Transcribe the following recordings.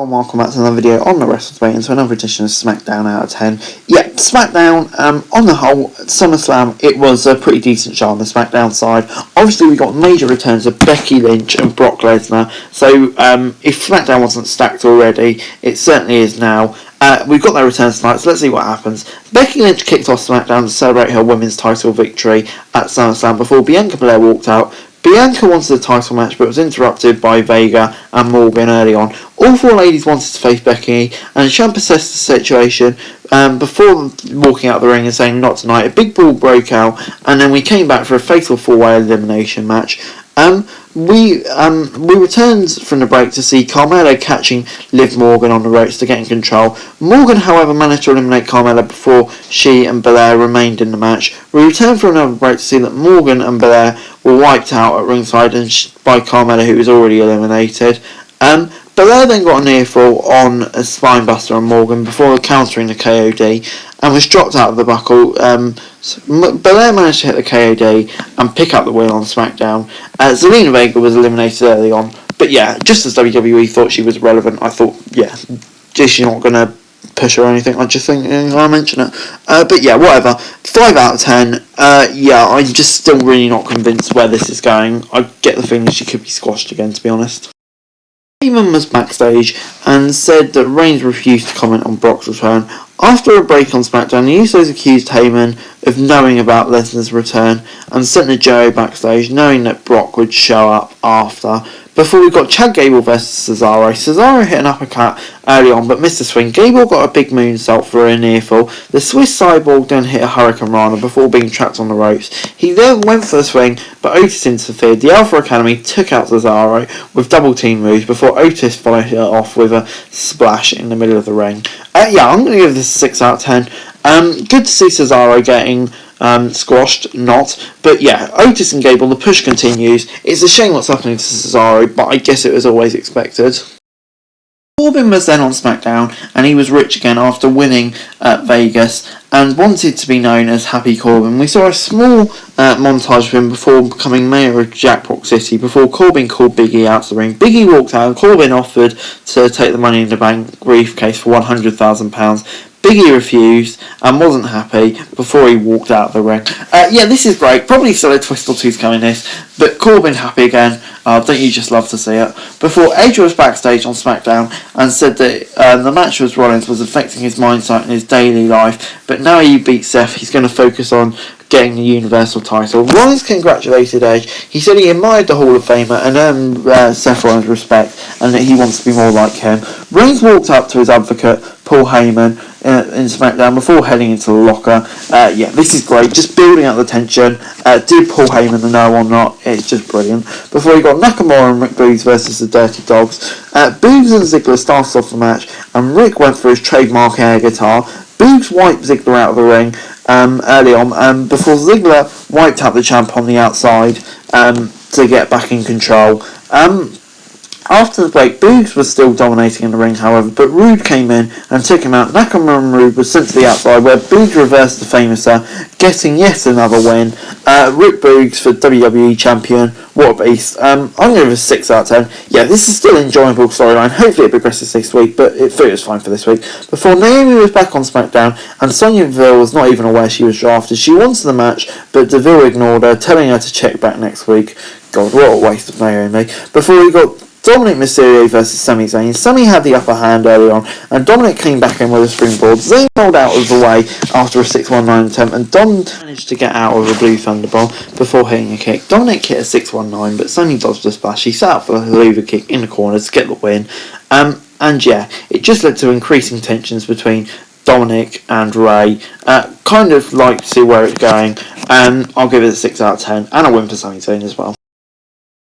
And welcome back to another video on the Wrestle Debate and to another edition of Smackdown Out of 10. Yeah, Smackdown, on the whole, Summerslam, it was a pretty decent show on the Smackdown side. Obviously, we got major returns of Becky Lynch and Brock Lesnar, so if Smackdown wasn't stacked already, it certainly is now. We've got their returns tonight, so let's see what happens. Becky Lynch kicked off Smackdown to celebrate her women's title victory at SummerSlam before Bianca Belair walked out. Bianca wanted a title match but was interrupted by Vega and Morgan early on. All four ladies wanted to face Becky, and Ciampa assessed the situation before walking out of the ring and saying not tonight. A big brawl broke out, and then we came back for a fatal four-way elimination match. We returned from the break to see Carmella catching Liv Morgan on the ropes to get in control. Morgan, however, managed to eliminate Carmella before she and Belair remained in the match. We returned for another break to see that Morgan and Belair were wiped out at ringside by Carmella, who was already eliminated. Belair then got a near fall on a spinebuster on Morgan before countering the KOD and was dropped out of the buckle. Belair managed to hit the KOD and pick up the win on SmackDown. Zelina Vega was eliminated early on, but yeah, just as WWE thought she was relevant, I thought, yeah, she's not going to push her or anything, I just think I'll mention it. But yeah, whatever. 5 out of 10. Yeah, I'm just still really not convinced where this is going. I get the feeling she could be squashed again, to be honest. Heyman was backstage and said that Reigns refused to comment on Brock's return. After a break on SmackDown, the Usos accused Heyman of knowing about Lesnar's return and sent the Joe backstage, knowing that Brock would show up after. Before we got Chad Gable versus Cesaro. Cesaro hit an uppercut early on but missed a swing. Gable got a big moonsault for a near fall. The Swiss Cyborg then hit a Hurricane Rana before being trapped on the ropes. He then went for the swing, but Otis interfered. The Alpha Academy took out Cesaro with double team moves before Otis followed it off with a splash in the middle of the ring. Yeah, I'm going to give this a 6 out of 10. Good to see Cesaro getting squashed, but yeah, Otis and Gable, the push continues. It's a shame what's happening to Cesaro, but I guess it was always expected. Corbin was then on SmackDown, and he was rich again after winning at Vegas and wanted to be known as Happy Corbin. We saw a small montage of him before becoming mayor of Jackpot City before Corbin called Big E out to the ring. Big E walked out and Corbin offered to take the Money in the Bank briefcase for £100,000. Big E refused and wasn't happy before he walked out of the ring. Yeah, this is great. Probably still a twist or two's coming this, but Corbin happy again. Don't you just love to see it? Before Edge was backstage on SmackDown and said that the match with Rollins was affecting his mindset and his daily life, but now he beat Seth, he's going to focus on getting the Universal title. Rollins congratulated Edge. He said he admired the Hall of Famer and earned Seth Rollins' respect and that he wants to be more like him. Reigns walked up to his advocate, Paul Heyman, in SmackDown before heading into the locker. Yeah, this is great. Just building up the tension. Did Paul Heyman the no or not? It's just brilliant. Before we got Nakamura and Rick Boogs versus the Dirty Dogs. Boogs and Ziggler started off the match and Rick went for his trademark air guitar. Boogs wiped Ziggler out of the ring early on before Ziggler wiped out the champ on the outside to get back in control. After the break, Boogs was still dominating in the ring, however, but Rude came in and took him out. Nakamura and Rude was sent to the outside, where Boogs reversed the Famouser, getting yet another win. Rick Boogs for WWE Champion. What a beast. I'm going to give it a 6 out of 10. Yeah, this is still an enjoyable storyline. Hopefully it progresses this week, but it feels fine for this week. Before Naomi was back on SmackDown, and Sonya Deville was not even aware she was drafted. She wanted the match, but Deville ignored her, telling her to check back next week. God, what a waste of Naomi. Before we got Dominic Mysterio versus Sami Zayn. Sami had the upper hand early on, and Dominic came back in with a springboard. Zayn rolled out of the way after a 619 attempt, and Dom managed to get out of a blue thunderbomb before hitting a kick. Dominic hit a 619, but Sami dodged a splash. He sat up for a helluva kick in the corner to get the win. And yeah, it just led to increasing tensions between Dominic and Ray. Kind of like to see where it's going. I'll give it a 6 out of 10, and a win for Sami Zayn as well.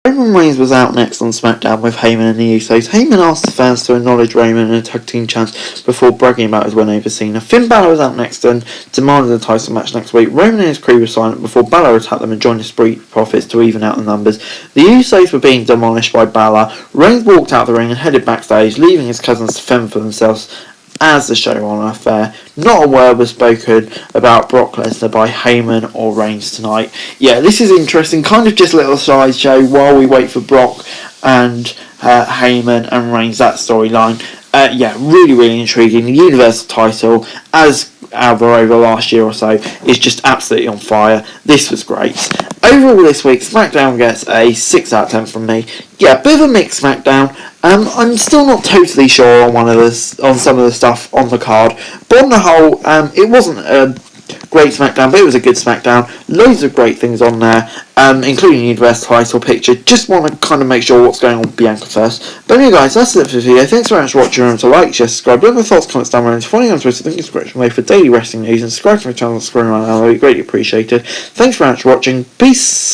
Roman Reigns was out next on SmackDown with Heyman and the Usos. Heyman asked the fans to acknowledge Roman in a tag team chant before bragging about his win over Cena. Finn Balor was out next and demanded a title match next week. Roman and his crew were silent before Balor attacked them and joined the Street Profits to even out the numbers. The Usos were being demolished by Balor. Reigns walked out the ring and headed backstage, leaving his cousins to fend for themselves as the show on affair. Not a word was spoken about Brock Lesnar by Heyman or Reigns tonight. Yeah, this is interesting. Kind of just a little sideshow while we wait for Brock and Heyman and Reigns, that storyline. Yeah, really intriguing. The Universal title, as over last year or so, is just absolutely on fire. This was great. Overall this week, SmackDown gets a 6 out of 10 from me. Yeah, bit of a mixed SmackDown. I'm still not totally sure on some of the stuff on the card, but on the whole, it wasn't a great SmackDown, but it was a good SmackDown. Loads of great things on there, including the Universal title picture. Just want to kind of make sure what's going on with Bianca first. But anyway, guys, that's it for the video. Thanks very much for watching. Remember to like, share, subscribe, leave your thoughts, comments down below. And follow me on Twitter, link in the description below for daily wrestling news, and subscribe to my channel, scrolling around now. That would be greatly appreciated. Thanks very much for watching. Peace.